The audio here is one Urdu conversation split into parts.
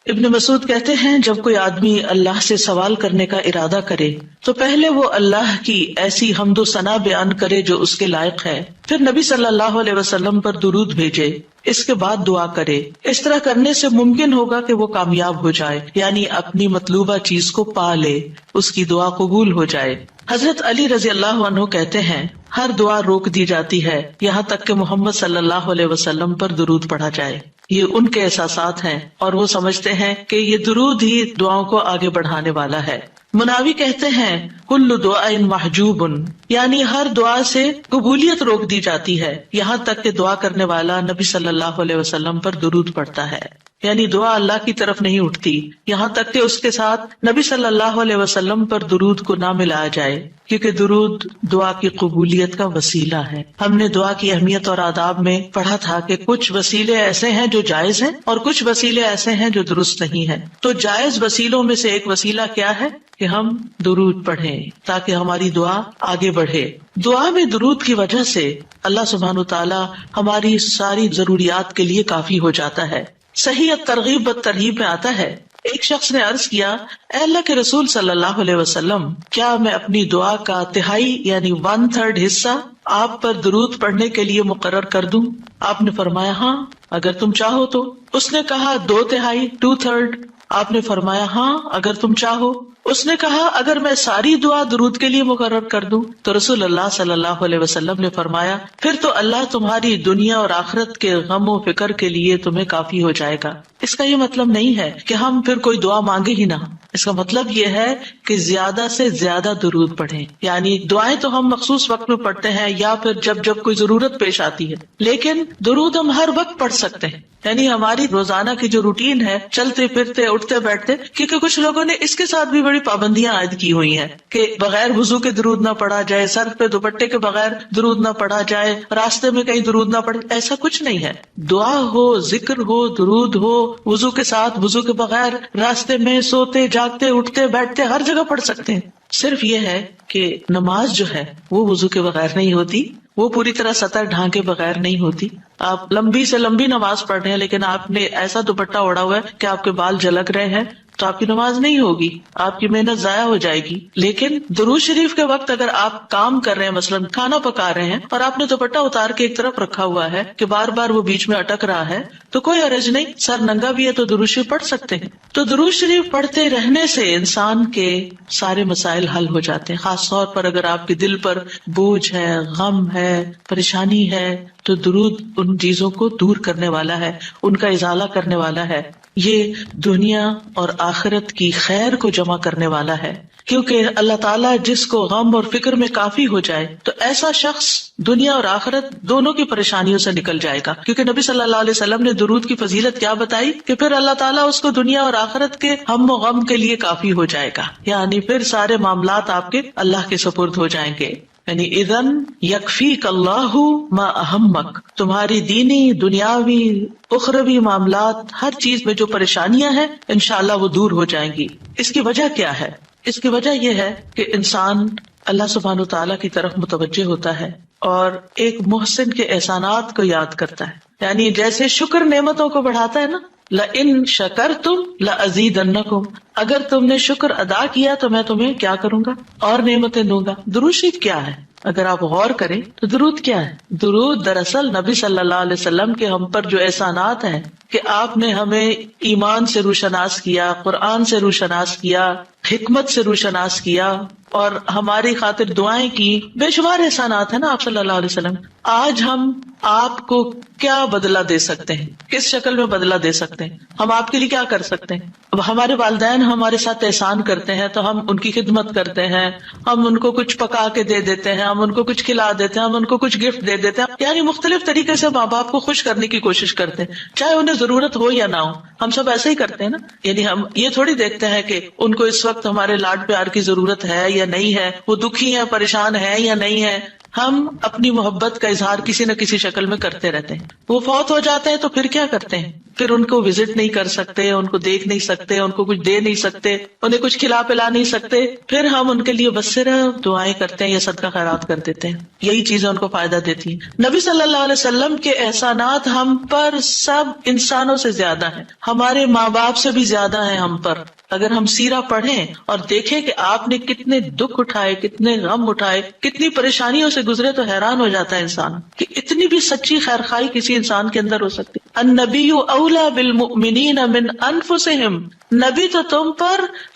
ابن مسعود کہتے ہیں جب کوئی آدمی اللہ سے سوال کرنے کا ارادہ کرے تو پہلے وہ اللہ کی ایسی حمد و ثنا بیان کرے جو اس کے لائق ہے، پھر نبی صلی اللہ علیہ وسلم پر درود بھیجے، اس کے بعد دعا کرے۔ اس طرح کرنے سے ممکن ہوگا کہ وہ کامیاب ہو جائے، یعنی اپنی مطلوبہ چیز کو پا لے، اس کی دعا قبول ہو جائے۔ حضرت علی رضی اللہ عنہ کہتے ہیں ہر دعا روک دی جاتی ہے یہاں تک کہ محمد صلی اللہ علیہ وسلم پر درود پڑھا جائے۔ یہ ان کے احساسات ہیں اور وہ سمجھتے ہیں کہ یہ درود ہی دعاؤں کو آگے بڑھانے والا ہے۔ مناوی کہتے ہیں کل دعاء محجوب، یعنی ہر دعا سے قبولیت روک دی جاتی ہے یہاں تک کہ دعا کرنے والا نبی صلی اللہ علیہ وسلم پر درود پڑھتا ہے، یعنی دعا اللہ کی طرف نہیں اٹھتی یہاں تک کہ اس کے ساتھ نبی صلی اللہ علیہ وسلم پر درود کو نہ ملایا جائے، کیونکہ درود دعا کی قبولیت کا وسیلہ ہے۔ ہم نے دعا کی اہمیت اور آداب میں پڑھا تھا کہ کچھ وسیلے ایسے ہیں جو جائز ہیں اور کچھ وسیلے ایسے ہیں جو درست نہیں ہیں۔ تو جائز وسیلوں میں سے ایک وسیلہ کیا ہے کہ ہم درود پڑھیں تاکہ ہماری دعا آگے بڑھے۔ دعا میں درود کی وجہ سے اللہ سبحانہ وتعالی ہماری ساری ضروریات کے لیے کافی ہو جاتا ہے۔ صحیح ترغیب و ترہیب میں آتا ہے، ایک شخص نے عرض کیا اے اللہ کے رسول صلی اللہ علیہ وسلم، کیا میں اپنی دعا کا تہائی یعنی 1/3 حصہ آپ پر درود پڑھنے کے لیے مقرر کر دوں؟ آپ نے فرمایا ہاں اگر تم چاہو تو۔ اس نے کہا 2/3 2/3؟ آپ نے فرمایا ہاں اگر تم چاہو۔ اس نے کہا اگر میں ساری دعا درود کے لیے مقرر کر دوں؟ تو رسول اللہ صلی اللہ علیہ وسلم نے فرمایا پھر تو اللہ تمہاری دنیا اور آخرت کے غم و فکر کے لیے تمہیں کافی ہو جائے گا۔ اس کا یہ مطلب نہیں ہے کہ ہم پھر کوئی دعا مانگے ہی نہ، اس کا مطلب یہ ہے کہ زیادہ سے زیادہ درود پڑھیں، یعنی دعائیں تو ہم مخصوص وقت میں پڑھتے ہیں یا پھر جب کوئی ضرورت پیش آتی ہے، لیکن درود ہم ہر وقت پڑھ سکتے ہیں، یعنی ہماری روزانہ کی جو روٹین ہے، چلتے پھرتے اٹھتے بیٹھتے، کیونکہ کچھ لوگوں نے اس کے ساتھ بھی بڑی پابندیاں عائد کی ہوئی ہیں کہ بغیر وضو کے درود نہ پڑھا جائے، سر پہ دوپٹے کے بغیر درود نہ پڑھا جائے، راستے میں کہیں درود نہ پڑھے، ایسا کچھ نہیں ہے۔ دعا ہو، ذکر ہو، درود ہو، وضو کے ساتھ، وضو کے بغیر، راستے میں، سوتے جاگتے اٹھتے بیٹھتے ہر جگہ پڑھ سکتے ہیں۔ صرف یہ ہے کہ نماز جو ہے وہ وضو کے بغیر نہیں ہوتی، وہ پوری طرح سطر ڈھانکے بغیر نہیں ہوتی۔ آپ لمبی سے لمبی نماز پڑھ رہے ہیں لیکن آپ نے ایسا دوپٹہ اوڑا ہوا ہے کہ آپ کے بال جھلک رہے ہیں تو آپ کی نماز نہیں ہوگی، آپ کی محنت ضائع ہو جائے گی۔ لیکن درود شریف کے وقت اگر آپ کام کر رہے ہیں، مثلاً کھانا پکا رہے ہیں اور آپ نے دوپٹہ اتار کے ایک طرف رکھا ہوا ہے کہ بار بار وہ بیچ میں اٹک رہا ہے، تو کوئی حرج نہیں، سر ننگا بھی ہے تو درود شریف پڑھ سکتے ہیں۔ تو درود شریف پڑھتے رہنے سے انسان کے سارے مسائل حل ہو جاتے ہیں، خاص طور پر اگر آپ کے دل پر بوجھ ہے، غم ہے، پریشانی ہے، تو درود ان چیزوں کو دور کرنے والا ہے، ان کا ازالہ کرنے والا ہے۔ یہ دنیا اور آخرت کی خیر کو جمع کرنے والا ہے، کیونکہ اللہ تعالیٰ جس کو غم اور فکر میں کافی ہو جائے تو ایسا شخص دنیا اور آخرت دونوں کی پریشانیوں سے نکل جائے گا، کیونکہ نبی صلی اللہ علیہ وسلم نے درود کی فضیلت کیا بتائی کہ پھر اللہ تعالیٰ اس کو دنیا اور آخرت کے ہم و غم کے لیے کافی ہو جائے گا، یعنی پھر سارے معاملات آپ کے اللہ کے سپرد ہو جائیں گے۔ یعنی اذن یکفیک اللہ ما اہمک، تمہاری دینی، دنیاوی، اخروی معاملات، ہر چیز میں جو پریشانیاں ہیں انشاءاللہ وہ دور ہو جائیں گی۔ اس کی وجہ کیا ہے؟ اس کی وجہ یہ ہے کہ انسان اللہ سبحانہ وتعالیٰ کی طرف متوجہ ہوتا ہے اور ایک محسن کے احسانات کو یاد کرتا ہے، یعنی جیسے شکر نعمتوں کو بڑھاتا ہے نا، لئن شکرتم لازیدنکم، اگر تم نے شکر ادا کیا تو میں تمہیں کیا کروں گا؟ اور نعمتیں دوں گا۔ درود شریف کیا ہے؟ اگر آپ غور کریں تو درود کیا ہے؟ درود دراصل نبی صلی اللہ علیہ وسلم کے ہم پر جو احسانات ہیں کہ آپ نے ہمیں ایمان سے روشناس کیا، قرآن سے روشناس کیا، حکمت سے روشناس کیا اور ہماری خاطر دعائیں کی، بے شمار احسانات ہیں نا آپ صلی اللہ علیہ وسلم۔ آج ہم آپ کو کیا بدلہ دے سکتے ہیں؟ کس شکل میں بدلہ دے سکتے ہیں؟ ہم آپ کے لیے کیا کر سکتے ہیں؟ اب ہمارے والدین ہمارے ساتھ احسان کرتے ہیں تو ہم ان کی خدمت کرتے ہیں، ہم ان کو کچھ پکا کے دے دیتے ہیں، ہم ان کو کچھ کھلا دیتے ہیں، ہم ان کو کچھ گفٹ دے دیتے ہیں، یعنی مختلف طریقے سے ماں باپ کو خوش کرنے کی کوشش کرتے ہیں، چاہے انہیں ضرورت ہو یا نہ ہو۔ ہم سب ایسے ہی کرتے ہیں نا، یعنی ہم یہ تھوڑی دیکھتے ہیں کہ ان کو اس وقت ہمارے لاڈ پیار کی ضرورت ہے یا نہیں ہے، وہ دکھی ہے، پریشان ہے یا نہیں ہے، ہم اپنی محبت کا اظہار کسی نہ کسی شکل میں کرتے رہتے ہیں. وہ فوت ہو جاتے ہیں تو پھر کیا کرتے ہیں؟ پھر ان کو وزٹ نہیں کر سکتے، ان کو دیکھ نہیں سکتے، ان کو کچھ دے نہیں سکتے، انہیں کچھ کھلا پلا نہیں سکتے. پھر ہم ان کے لیے بس صرف دعائیں کرتے ہیں یا صدقہ خیرات کر دیتے ہیں. یہی چیزیں ان کو فائدہ دیتی ہیں. نبی صلی اللہ علیہ وسلم کے احسانات ہم پر سب انسانوں سے زیادہ ہیں، ہمارے ماں باپ سے بھی زیادہ ہیں ہم پر. اگر ہم سیرہ پڑھیں اور دیکھیں کہ آپ نے کتنے دکھ اٹھائے، کتنے غم اٹھائے، کتنی پریشانیوں سے گزرے، تو حیران ہو جاتا ہے انسان کہ اتنی بھی سچی خیر خواہی کسی انسان کے اندر ہو سکتی. النبی اولی بالمؤمنین من انفسہم، نبی تو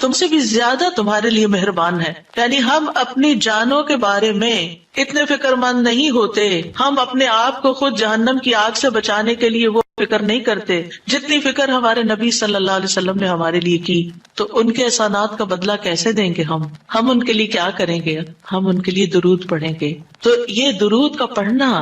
تم سے بھی زیادہ تمہارے لیے مہربان ہے. یعنی ہم اپنی جانوں کے بارے میں اتنے فکر مند نہیں ہوتے، ہم اپنے آپ کو خود جہنم کی آگ سے بچانے کے لیے وہ فکر نہیں کرتے جتنی فکر ہمارے نبی صلی اللہ علیہ وسلم نے ہمارے لیے کی. تو ان کے احسانات کا بدلہ کیسے دیں گے ہم ان کے لیے کیا کریں گے؟ ہم ان کے لیے درود پڑھیں گے. تو یہ درود کا پڑھنا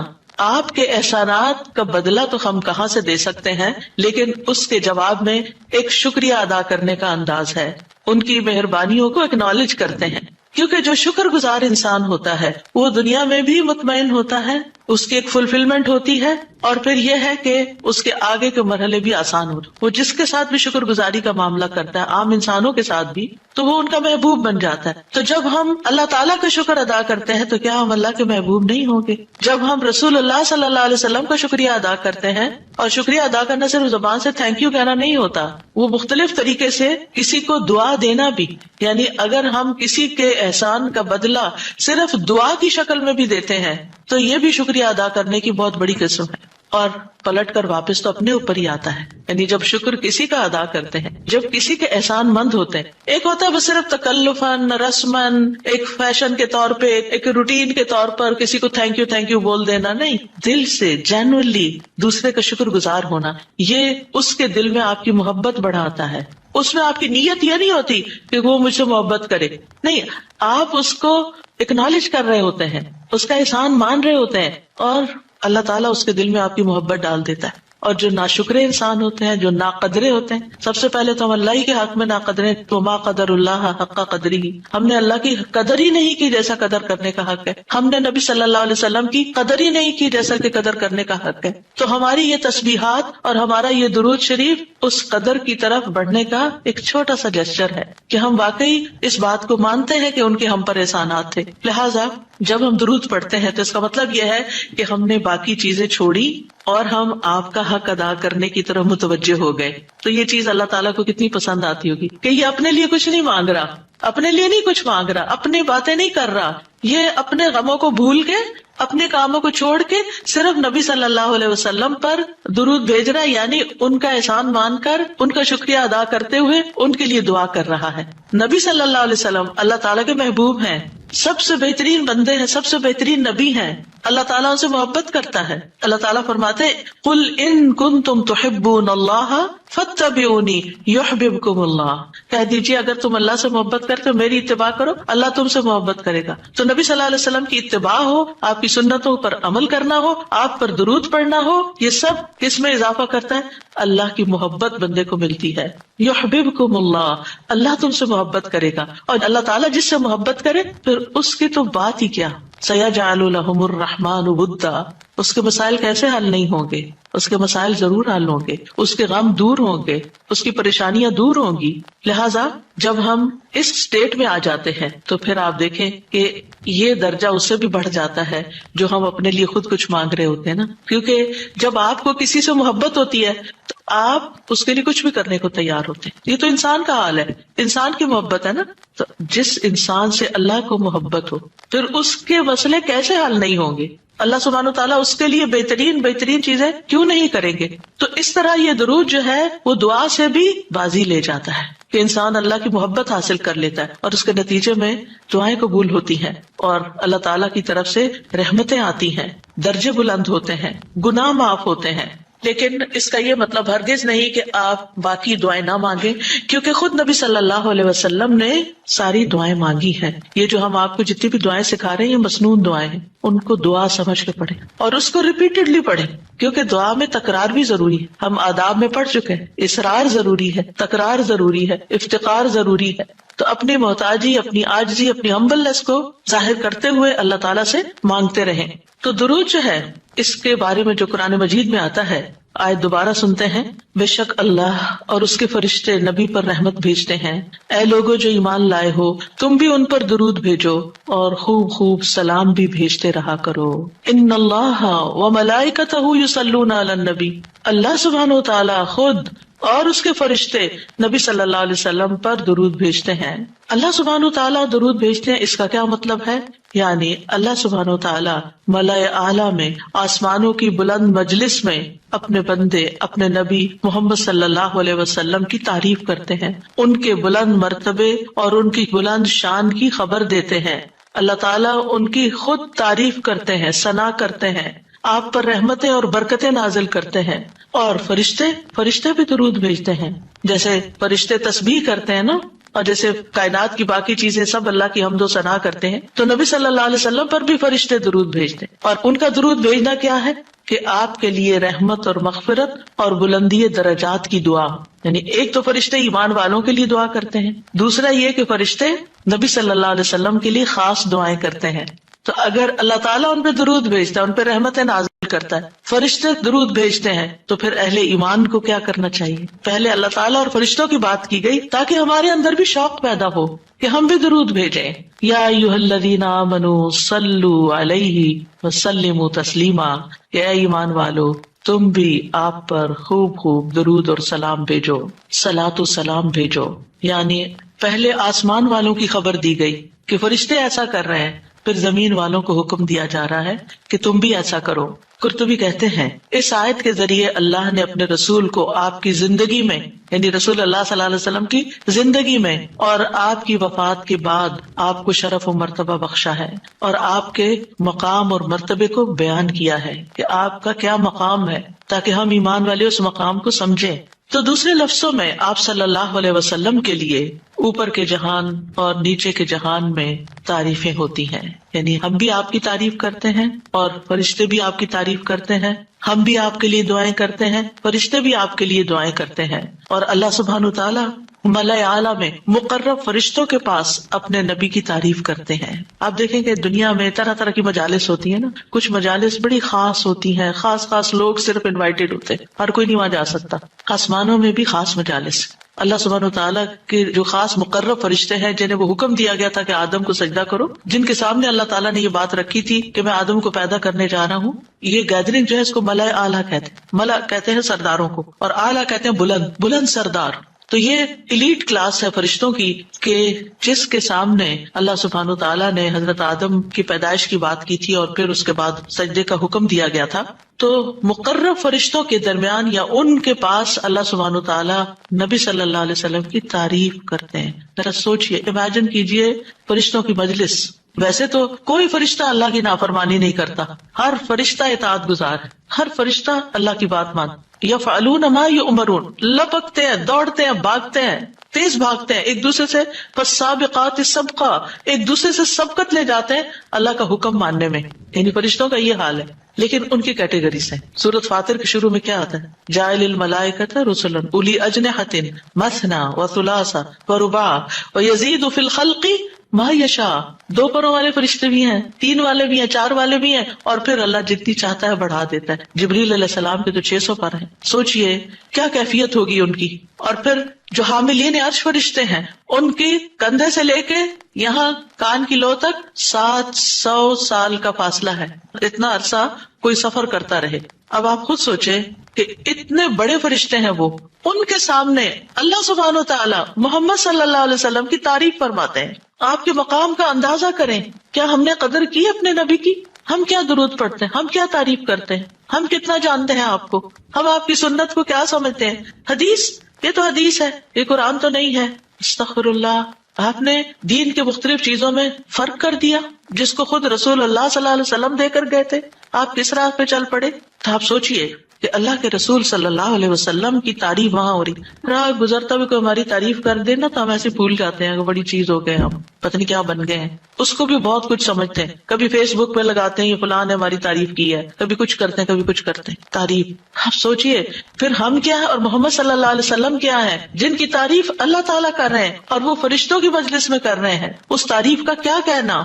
آپ کے احسانات کا بدلہ تو ہم کہاں سے دے سکتے ہیں، لیکن اس کے جواب میں ایک شکریہ ادا کرنے کا انداز ہے. ان کی مہربانیوں کو اکنالج کرتے ہیں، کیونکہ جو شکر گزار انسان ہوتا ہے وہ دنیا میں بھی مطمئن ہوتا ہے، اس کی ایک فلفلمنٹ ہوتی ہے، اور پھر یہ ہے کہ اس کے آگے کے مرحلے بھی آسان ہوتے. وہ جس کے ساتھ بھی شکر گزاری کا معاملہ کرتا ہے، عام انسانوں کے ساتھ بھی، تو وہ ان کا محبوب بن جاتا ہے. تو جب ہم اللہ تعالیٰ کا شکر ادا کرتے ہیں تو کیا ہم اللہ کے محبوب نہیں ہوں گے؟ جب ہم رسول اللہ صلی اللہ علیہ وسلم کا شکریہ ادا کرتے ہیں، اور شکریہ ادا کرنا صرف زبان سے تھینک یو کہنا نہیں ہوتا، وہ مختلف طریقے سے کسی کو دعا دینا بھی. یعنی اگر ہم کسی کے احسان کا بدلہ صرف دعا کی شکل میں بھی دیتے ہیں تو یہ بھی شکریہ ادا کرنے کی بہت بڑی قسم ہے، اور پلٹ کر واپس تو اپنے اوپر ہی آتا ہے. یعنی جب شکر کسی کا ادا کرتے ہیں، جب کسی کے احسان مند ہوتے ہیں، ایک ہوتا ہے بس صرف تکلفاً رسماً ایک فیشن کے طور پہ، ایک روٹین کے طور پر کسی کو تھینک یو بول دینا، نہیں، دل سے جینوئنلی دوسرے کا شکر گزار ہونا، یہ اس کے دل میں آپ کی محبت بڑھاتا ہے. اس میں آپ کی نیت یہ نہیں ہوتی کہ وہ مجھ سے محبت کرے، نہیں، آپ اس کو اکنالج کر رہے ہوتے ہیں، اس کا احسان مان رہے ہوتے ہیں، اور اللہ تعالیٰ اس کے دل میں آپ کی محبت ڈال دیتا ہے. اور جو ناشکرے انسان ہوتے ہیں، جو ناقدرے ہوتے ہیں، سب سے پہلے تو ہم اللہ ہی کے حق میں ناقدرے، وما قدر اللہ حق قدرہ، ہم نے اللہ کی قدر ہی نہیں کی جیسا قدر کرنے کا حق ہے. ہم نے نبی صلی اللہ علیہ وسلم کی قدر ہی نہیں کی جیسا کہ قدر کرنے کا حق ہے. تو ہماری یہ تسبیحات اور ہمارا یہ درود شریف اس قدر کی طرف بڑھنے کا ایک چھوٹا سا جسچر ہے کہ ہم واقعی اس بات کو مانتے ہیں کہ ان کے ہم پر احسانات تھے. لہٰذا جب ہم درود پڑھتے ہیں تو اس کا مطلب یہ ہے کہ ہم نے باقی چیزیں چھوڑی اور ہم آپ کا حق ادا کرنے کی طرف متوجہ ہو گئے. تو یہ چیز اللہ تعالیٰ کو کتنی پسند آتی ہوگی کہ یہ اپنے لیے کچھ نہیں مانگ رہا، اپنے لیے نہیں کچھ مانگ رہا، اپنی باتیں نہیں کر رہا، یہ اپنے غموں کو بھول کے، اپنے کاموں کو چھوڑ کے صرف نبی صلی اللہ علیہ وسلم پر درود بھیج رہا ہے. یعنی ان کا احسان مان کر، ان کا شکریہ ادا کرتے ہوئے ان کے لیے دعا کر رہا ہے. نبی صلی اللہ علیہ وسلم اللہ تعالیٰ کے محبوب ہیں، سب سے بہترین بندے ہیں، سب سے بہترین نبی ہیں. اللہ تعالیٰ ان سے محبت کرتا ہے. اللہ تعالیٰ فرماتے قل ان کنتم تحبون اللہ فاتبعونی یحببکم اللہ، کہہ دیجیے اگر تم اللہ سے محبت کرتے ہو میری اتباع کرو، اللہ تم سے محبت کرے گا. تو نبی صلی اللہ علیہ وسلم کی اتباع ہو، آپ کی سنتوں پر عمل کرنا ہو، آپ پر درود پڑھنا ہو، یہ سب کس میں اضافہ کرتا ہے؟ اللہ کی محبت بندے کو ملتی ہے. یحببکم اللہ، اللہ تم سے محبت کرے گا. اور اللہ تعالیٰ جس سے محبت کرے پھر اس کی تو بات ہی کیا، سیجعل لہم الرحمن ودا، اس کے مسائل کیسے حل نہیں ہوں گے؟ اس کے مسائل ضرور حل ہوں گے، اس کے غم دور ہوں گے، اس کی پریشانیاں دور ہوں گی. لہٰذا جب ہم اس سٹیٹ میں آ جاتے ہیں تو پھر آپ دیکھیں کہ یہ درجہ اس سے بھی بڑھ جاتا ہے جو ہم اپنے لیے خود کچھ مانگ رہے ہوتے ہیں نا. کیونکہ جب آپ کو کسی سے محبت ہوتی ہے تو آپ اس کے لیے کچھ بھی کرنے کو تیار ہوتے ہیں. یہ تو انسان کا حال ہے، انسان کی محبت ہے نا. تو جس انسان سے اللہ کو محبت ہو پھر اس کے مسئلے کیسے حل نہیں ہوں گے؟ اللہ سبحانہ و تعالیٰ اس کے لیے بہترین چیزیں کیوں نہیں کریں گے؟ تو اس طرح یہ درود جو ہے وہ دعا سے بھی بازی لے جاتا ہے کہ انسان اللہ کی محبت حاصل کر لیتا ہے، اور اس کے نتیجے میں دعائیں قبول ہوتی ہیں اور اللہ تعالیٰ کی طرف سے رحمتیں آتی ہیں، درجے بلند ہوتے ہیں، گناہ معاف ہوتے ہیں. لیکن اس کا یہ مطلب ہرگز نہیں کہ آپ باقی دعائیں نہ مانگیں، کیونکہ خود نبی صلی اللہ علیہ وسلم نے ساری دعائیں مانگی ہیں. یہ جو ہم آپ کو جتنی بھی دعائیں سکھا رہے ہیں یہ مسنون دعائیں ہیں، ان کو دعا سمجھ کے پڑھیں اور اس کو ریپیٹڈلی پڑھیں، کیونکہ دعا میں تکرار بھی ضروری ہے. ہم آداب میں پڑھ چکے ہیں، اصرار ضروری ہے، تکرار ضروری ہے، افتقار ضروری ہے. تو اپنی محتاجی، اپنی عاجزی، اپنی ہمبلنس کو ظاہر کرتے ہوئے اللہ تعالیٰ سے مانگتے رہیں. تو درود جو ہے اس کے بارے میں جو قرآن مجید میں آتا ہے، آیت دوبارہ سنتے ہیں. بے شک اللہ اور اس کے فرشتے نبی پر رحمت بھیجتے ہیں. اے لوگو جو ایمان لائے ہو، تم بھی ان پر درود بھیجو اور خوب خوب سلام بھی بھیجتے رہا کرو. ان اللہ وملائکتہ یصلون علی النبی، اللہ سبحانہ و تعالیٰ خود اور اس کے فرشتے نبی صلی اللہ علیہ وسلم پر درود بھیجتے ہیں. اللہ سبحانہ و تعالیٰ درود بھیجتے ہیں، اس کا کیا مطلب ہے؟ یعنی اللہ سبحانہ و تعالیٰ ملائے اعلیٰ میں، آسمانوں کی بلند مجلس میں اپنے بندے، اپنے نبی محمد صلی اللہ علیہ وسلم کی تعریف کرتے ہیں، ان کے بلند مرتبے اور ان کی بلند شان کی خبر دیتے ہیں. اللہ تعالیٰ ان کی خود تعریف کرتے ہیں، ثنا کرتے ہیں، آپ پر رحمتیں اور برکتیں نازل کرتے ہیں. اور فرشتے بھی درود بھیجتے ہیں. جیسے فرشتے تسبیح کرتے ہیں نا، اور جیسے کائنات کی باقی چیزیں سب اللہ کی حمد و ثنا کرتے ہیں، تو نبی صلی اللہ علیہ وسلم پر بھی فرشتے درود بھیجتے ہیں. اور ان کا درود بھیجنا کیا ہے کہ آپ کے لیے رحمت اور مغفرت اور بلندی درجات کی دعا. یعنی ایک تو فرشتے ایمان والوں کے لیے دعا کرتے ہیں، دوسرا یہ کہ فرشتے نبی صلی اللہ علیہ وسلم کے لیے خاص دعائیں کرتے ہیں. تو اگر اللہ تعالیٰ ان پہ درود بھیجتا ہے، ان پہ رحمتیں نازل کرتا ہے، فرشتے درود بھیجتے ہیں، تو پھر اہل ایمان کو کیا کرنا چاہیے؟ پہلے اللہ تعالیٰ اور فرشتوں کی بات کی گئی تاکہ ہمارے اندر بھی شوق پیدا ہو کہ ہم بھی درود بھیجیں. یا ایھا الذین آمنوا صلوا علیہ وسلموا تسلیما، کہ اے ایمان والو تم بھی آپ پر خوب خوب درود اور سلام بھیجو، صلاۃ و سلام بھیجو. یعنی پہلے آسمان والوں کی خبر دی گئی کہ فرشتے ایسا کر رہے ہیں، پھر زمین والوں کو حکم دیا جا رہا ہے کہ تم بھی ایسا کرو. قرطبی کہتے ہیں اس آیت کے ذریعے اللہ نے اپنے رسول کو آپ کی زندگی میں، یعنی رسول اللہ صلی اللہ علیہ وسلم کی زندگی میں اور آپ کی وفات کے بعد آپ کو شرف و مرتبہ بخشا ہے، اور آپ کے مقام اور مرتبے کو بیان کیا ہے کہ آپ کا کیا مقام ہے، تاکہ ہم ایمان والے اس مقام کو سمجھیں. تو دوسرے لفظوں میں آپ صلی اللہ علیہ وسلم کے لیے اوپر کے جہان اور نیچے کے جہان میں تعریفیں ہوتی ہیں. یعنی ہم بھی آپ کی تعریف کرتے ہیں اور فرشتے بھی آپ کی تعریف کرتے ہیں، ہم بھی آپ کے لیے دعائیں کرتے ہیں، فرشتے بھی آپ کے لیے دعائیں کرتے ہیں. اور اللہ سبحانہ و تعالیٰ ملائے اعلیٰ میں مقرب فرشتوں کے پاس اپنے نبی کی تعریف کرتے ہیں. آپ دیکھیں کہ دنیا میں طرح طرح کی مجالس ہوتی ہیں نا، کچھ مجالس بڑی خاص ہوتی ہیں، خاص لوگ صرف انوائٹیڈ ہوتے ہیں، ہر کوئی نہیں وہاں جا سکتا. آسمانوں میں بھی خاص مجالس، اللہ سبحانہ وتعالیٰ کے جو خاص مقرب فرشتے ہیں جنہیں وہ حکم دیا گیا تھا کہ آدم کو سجدہ کرو، جن کے سامنے اللہ تعالیٰ نے یہ بات رکھی تھی کہ میں آدم کو پیدا کرنے جا رہا ہوں. یہ گیدرنگ جو ہے اس کو ملائے اعلیٰ کہتے ہیں. ملا کہتے ہیں سرداروں کو، اور اعلیٰ کہتے ہیں بلند سردار. تو یہ ایلیٹ کلاس ہے فرشتوں کی کہ جس کے سامنے اللہ سبحانہ تعالیٰ نے حضرت آدم کی پیدائش کی بات کی تھی اور پھر اس کے بعد سجدے کا حکم دیا گیا تھا. تو مقرب فرشتوں کے درمیان یا ان کے پاس اللہ سبحانہ تعالیٰ نبی صلی اللہ علیہ وسلم کی تعریف کرتے ہیں. ذرا سوچئے، امیجن کیجئے فرشتوں کی مجلس. ویسے تو کوئی فرشتہ اللہ کی نافرمانی نہیں کرتا، ہر فرشتہ اطاعت گزار ہے، ہر فرشتہ اللہ کی بات مانتا. یفعلون ما یؤمرون، لپکتے ہیں، دوڑتے ہیں، بھاگتے ہیں، تیز بھاگتے ہیں ایک دوسرے سے. فالسابقات سبقا، ایک دوسرے سے سبقت لے جاتے ہیں اللہ کا حکم ماننے میں. یعنی فرشتوں کا یہ حال ہے. لیکن ان کی کیٹیگریز ہیں. سورۃ فاطر کے شروع میں کیا آتا ہے؟ جاعل الملائکۃ رسلا اولی اجنحۃ مثنی وثلاث ورباع ویزید فی الخلق ما یشاء. 2 پروں والے فرشتے بھی ہیں، 3 والے بھی ہیں، 4 والے بھی ہیں، اور پھر اللہ جتنی چاہتا ہے بڑھا دیتا ہے. جبریل علیہ السلام کے تو 600 پر ہیں. سوچئے کیا کیفیت ہوگی ان کی. اور پھر جو حاملین عرش فرشتے ہیں ان کی کندھے سے لے کے یہاں کان کی لو تک 700 سال کا فاصلہ ہے. اتنا عرصہ کوئی سفر کرتا رہے. اب آپ خود سوچیں کہ اتنے بڑے فرشتے ہیں وہ، ان کے سامنے اللہ سبحانہ و تعالیٰ محمد صلی اللہ علیہ وسلم کی تعریف فرماتے ہیں. آپ کے مقام کا اندازہ کریں. کیا ہم نے قدر کی اپنے نبی کی؟ ہم کیا درود پڑھتے ہیں، ہم کیا تعریف کرتے ہیں، ہم کتنا جانتے ہیں آپ کو، ہم آپ کی سنت کو کیا سمجھتے ہیں. حدیث، یہ تو حدیث ہے، یہ قرآن تو نہیں ہے. استغفر اللہ. آپ نے دین کے مختلف چیزوں میں فرق کر دیا جس کو خود رسول اللہ صلی اللہ علیہ وسلم دے کر گئے تھے. آپ کس راہ پہ چل پڑے. تو آپ سوچئے کہ اللہ کے رسول صلی اللہ علیہ وسلم کی تعریف وہاں ہو رہی. راہ گزرتا بھی کوئی ہماری تعریف کر دے نا تو ہم ایسے بھول جاتے ہیں کہ بڑی چیز ہو گئے، ہم پتہ نہیں کیا بن گئے ہیں. اس کو بھی بہت کچھ سمجھتے ہیں. کبھی فیس بک پہ لگاتے ہیں یہ فلاں نے ہماری تعریف کی ہے، کبھی کچھ کرتے ہیں کبھی کچھ کرتے ہیں. تعریف آپ سوچئے پھر ہم کیا ہے اور محمد صلی اللہ علیہ وسلم کیا ہے جن کی تعریف اللہ تعالیٰ کر رہے ہیں اور وہ فرشتوں کی مجلس میں کر رہے ہیں. اس تعریف کا کیا کہنا.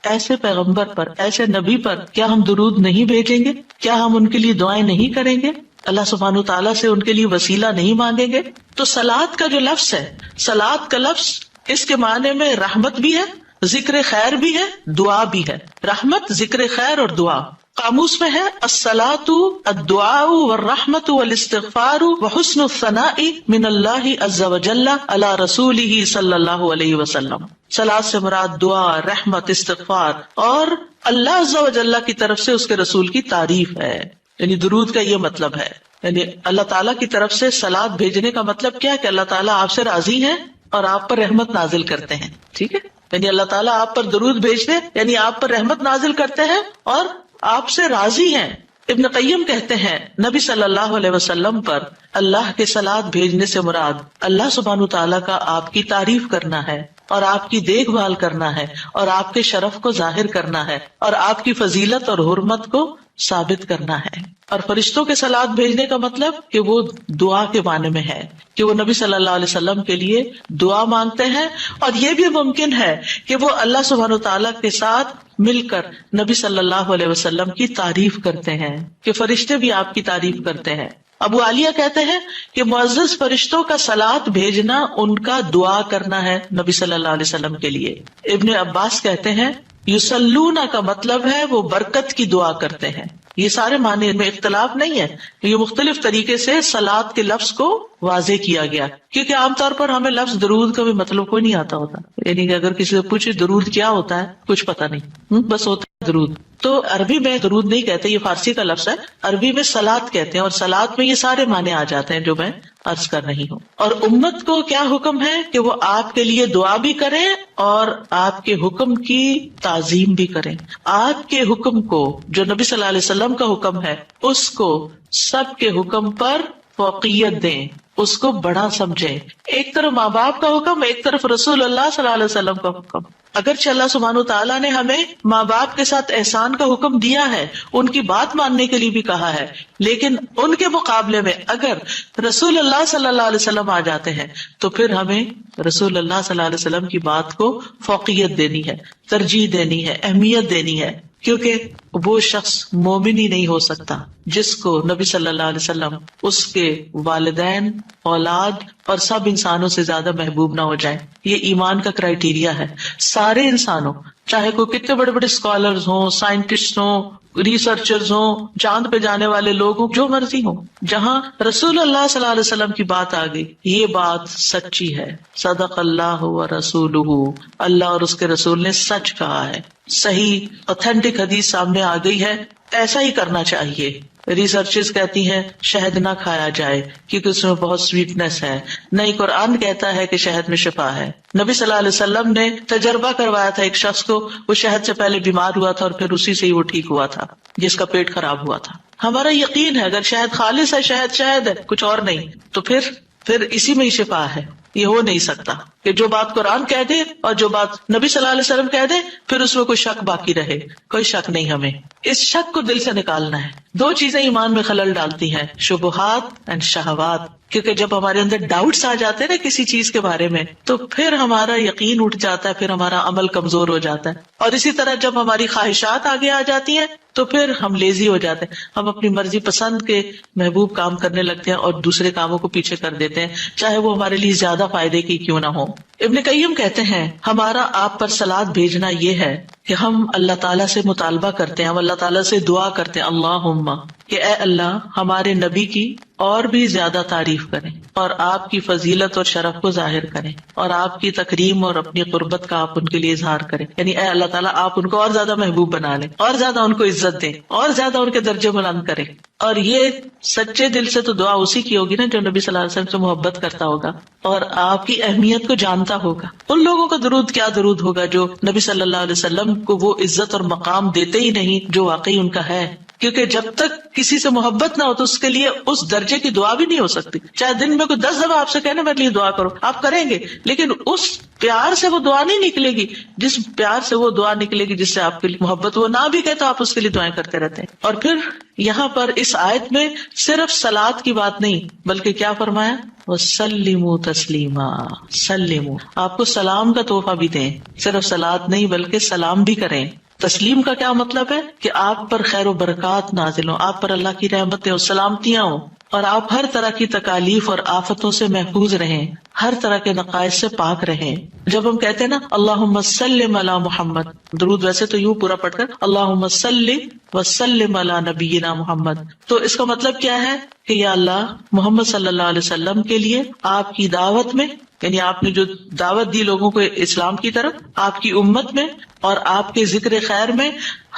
ایسے پیغمبر پر، ایسے نبی پر کیا ہم درود نہیں بھیجیں گے؟ کیا ہم ان کے لیے دعائیں نہیں کریں گے؟ اللہ سبحانہ تعالیٰ سے ان کے لیے وسیلہ نہیں مانگیں گے؟ تو صلاۃ کا جو لفظ ہے، صلاۃ کا لفظ اس کے معنی میں رحمت بھی ہے، ذکر خیر بھی ہے، دعا بھی ہے. رحمت، ذکر خیر اور دعا. قاموس میں ہے الصلاۃ الدعاء والرحمت والاستغفار وحسن الثناء من اللہ عز وجل علی رسولہ صلی اللہ علیہ وسلم. صلاۃ سے مراد دعا، رحمت، استغفار اور اللہ عز وجل کی طرف سے اس کے رسول کی تعریف ہے. یعنی درود کا یہ مطلب ہے، یعنی اللہ تعالیٰ کی طرف سے صلاۃ بھیجنے کا مطلب کیا ہے کہ اللہ تعالیٰ آپ سے راضی ہیں اور آپ پر رحمت نازل کرتے ہیں. ٹھیک ہے، یعنی اللہ تعالیٰ آپ پر درود بھیجتے یعنی آپ پر رحمت نازل کرتے ہیں اور آپ سے راضی ہیں. ابن قیم کہتے ہیں نبی صلی اللہ علیہ وسلم پر اللہ کے صلاۃ بھیجنے سے مراد اللہ سبحانہ تعالیٰ کا آپ کی تعریف کرنا ہے اور آپ کی دیکھ بھال کرنا ہے اور آپ کے شرف کو ظاہر کرنا ہے اور آپ کی فضیلت اور حرمت کو ثابت کرنا ہے. اور فرشتوں کے صلاۃ بھیجنے کا مطلب کہ وہ دعا کے معنی میں ہے کہ وہ نبی صلی اللہ علیہ وسلم کے لیے دعا مانگتے ہیں. اور یہ بھی ممکن ہے کہ وہ اللہ سبحانہ تعالیٰ کے ساتھ مل کر نبی صلی اللہ علیہ وسلم کی تعریف کرتے ہیں کہ فرشتے بھی آپ کی تعریف کرتے ہیں. ابو عالیہ کہتے ہیں کہ معزز فرشتوں کا صلاۃ بھیجنا ان کا دعا کرنا ہے نبی صلی اللہ علیہ وسلم کے لیے. ابن عباس کہتے ہیں یصلون کا مطلب ہے وہ برکت کی دعا کرتے ہیں. یہ سارے معنی میں اختلاف نہیں ہے، یہ مختلف طریقے سے صلاۃ کے لفظ کو واضح کیا گیا. کیونکہ عام طور پر ہمیں لفظ درود کا بھی مطلب کوئی نہیں آتا ہوتا، یعنی کہ اگر کسی سے پوچھے درود کیا ہوتا ہے کچھ پتا نہیں، بس ہوتا ہے درود. تو عربی میں درود نہیں کہتے، یہ فارسی کا لفظ ہے. عربی میں صلاۃ کہتے ہیں اور صلاۃ میں یہ سارے معنی آ جاتے ہیں جو میں عرض کر رہی ہوں. اور امت کو کیا حکم ہے کہ وہ آپ کے لیے دعا بھی کریں اور آپ کے حکم کی تعظیم بھی کریں. آپ کے حکم کو جو نبی صلی اللہ علیہ وسلم کا حکم ہے اس کو سب کے حکم پر فوقیت دیں، اس کو بڑا سمجھیں. ایک طرف ماں باپ کا حکم، ایک طرف رسول اللہ صلی اللہ علیہ وسلم کا حکم. اگرچہ اللہ سبحانہ تعالیٰ نے ہمیں ماں باپ کے ساتھ احسان کا حکم دیا ہے، ان کی بات ماننے کے لیے بھی کہا ہے، لیکن ان کے مقابلے میں اگر رسول اللہ صلی اللہ علیہ وسلم آ جاتے ہیں تو پھر ہمیں رسول اللہ صلی اللہ علیہ وسلم کی بات کو فوقیت دینی ہے، ترجیح دینی ہے، اہمیت دینی ہے. کیونکہ وہ شخص مومن ہی نہیں ہو سکتا جس کو نبی صلی اللہ علیہ وسلم اس کے والدین، اولاد اور سب انسانوں سے زیادہ محبوب نہ ہو جائیں. یہ ایمان کا کرائیٹیریا ہے. سارے انسانوں، چاہے کوئی کتنے بڑے بڑے اسکالرز ہوں، سائنٹسٹ ہوں، ریسرچرز ہوں، چاند پہ جانے والے لوگ ہوں، جو مرضی ہوں، جہاں رسول اللہ صلی اللہ علیہ وسلم کی بات آ گئی یہ بات سچی ہے. صدق اللہ و رسولہ، اللہ اور اس کے رسول نے سچ کہا ہے. صحیح اوتھینٹک حدیث سامنے آ گئی ہے، ایسا ہی کرنا چاہیے. ریسرچز کہتی ہیں شہد نہ کھایا جائے کیونکہ اس میں بہت سویٹنس ہے. نہیں، قرآن کہتا ہے کہ شہد میں شفا ہے. نبی صلی اللہ علیہ وسلم نے تجربہ کروایا تھا ایک شخص کو، وہ شہد سے پہلے بیمار ہوا تھا اور پھر اسی سے ہی وہ ٹھیک ہوا تھا جس کا پیٹ خراب ہوا تھا. ہمارا یقین ہے اگر شہد خالص ہے، شہد ہے، کچھ اور نہیں، تو پھر اسی میں ہی شفا ہے. یہ ہو نہیں سکتا کہ جو بات قرآن کہہ دے اور جو بات نبی صلی اللہ علیہ وسلم کہہ دے پھر اس میں کوئی شک باقی رہے. کوئی شک نہیں. ہمیں اس شک کو دل سے نکالنا ہے. دو چیزیں ایمان میں خلل ڈالتی ہیں، شبہات اینڈ شہوات. کیونکہ جب ہمارے اندر ڈاؤٹس آ جاتے ہیں نا کسی چیز کے بارے میں تو پھر ہمارا یقین اٹھ جاتا ہے، پھر ہمارا عمل کمزور ہو جاتا ہے. اور اسی طرح جب ہماری خواہشات آگے آ جاتی ہیں تو پھر ہم لیزی ہو جاتے ہیں، ہم اپنی مرضی پسند کے محبوب کام کرنے لگتے ہیں اور دوسرے کاموں کو پیچھے کر دیتے ہیں، چاہے وہ ہمارے لیے زیادہ فائدے کی کیوں نہ ہو. ابن قیم کہتے ہیں ہمارا آپ پر صلاۃ بھیجنا یہ ہے کہ ہم اللہ تعالیٰ سے مطالبہ کرتے ہیں، ہم اللہ تعالیٰ سے دعا کرتے ہیں، اللہم، کہ اے اللہ ہمارے نبی کی اور بھی زیادہ تعریف کریں اور آپ کی فضیلت اور شرف کو ظاہر کریں اور آپ کی تکریم اور اپنی قربت کا آپ ان کے لیے اظہار کریں. یعنی اے اللہ تعالیٰ آپ ان کو اور زیادہ محبوب بنا لیں، اور زیادہ ان کو عزت دیں، اور زیادہ ان کے درجے بلند کریں. اور یہ سچے دل سے تو دعا اسی کی ہوگی نا جو نبی صلی اللہ علیہ وسلم سے محبت کرتا ہوگا اور آپ کی اہمیت کو جانتا ہوگا. ان لوگوں کا درود کیا درود ہوگا جو نبی صلی اللہ علیہ وسلم کو وہ عزت اور مقام دیتے ہی نہیں جو واقعی ان کا ہے. کیونکہ جب تک کسی سے محبت نہ ہو تو اس کے لیے اس درجے کی دعا بھی نہیں ہو سکتی. چاہے دن میں کوئی 10 دفعہ آپ سے کہنا میرے لیے دعا کرو، آپ کریں گے، لیکن اس پیار سے وہ دعا نہیں نکلے گی جس پیار سے وہ دعا نکلے گی جس سے آپ کے لیے محبت. وہ نہ بھی کہے تو آپ اس کے لیے دعائیں کرتے رہتے ہیں. اور پھر یہاں پر اس آیت میں صرف صلاۃ کی بات نہیں بلکہ کیا فرمایا؟ وَسَلِّمُوا تَسْلِيمًا. سلموا، آپ کو سلام کا تحفہ بھی دیں، صرف صلاۃ نہیں بلکہ سلام بھی کریں. تسلیم کا کیا مطلب ہے؟ کہ آپ پر خیر و برکات نازل ہوں، آپ پر اللہ کی رحمتیں اور سلامتیاں ہوں، اور آپ ہر طرح کی تکالیف اور آفتوں سے محفوظ رہیں، ہر طرح کے نقائص سے پاک رہیں. جب ہم کہتے ہیں نا اللہم سلم علی محمد، درود ویسے تو یوں پورا پڑھ کر اللہم صلی وسلم علی نبینا محمد، تو اس کا مطلب کیا ہے کہ یا اللہ محمد صلی اللہ علیہ وسلم کے لیے آپ کی دعوت میں، یعنی آپ نے جو دعوت دی لوگوں کو اسلام کی طرف، آپ کی امت میں اور آپ کے ذکر خیر میں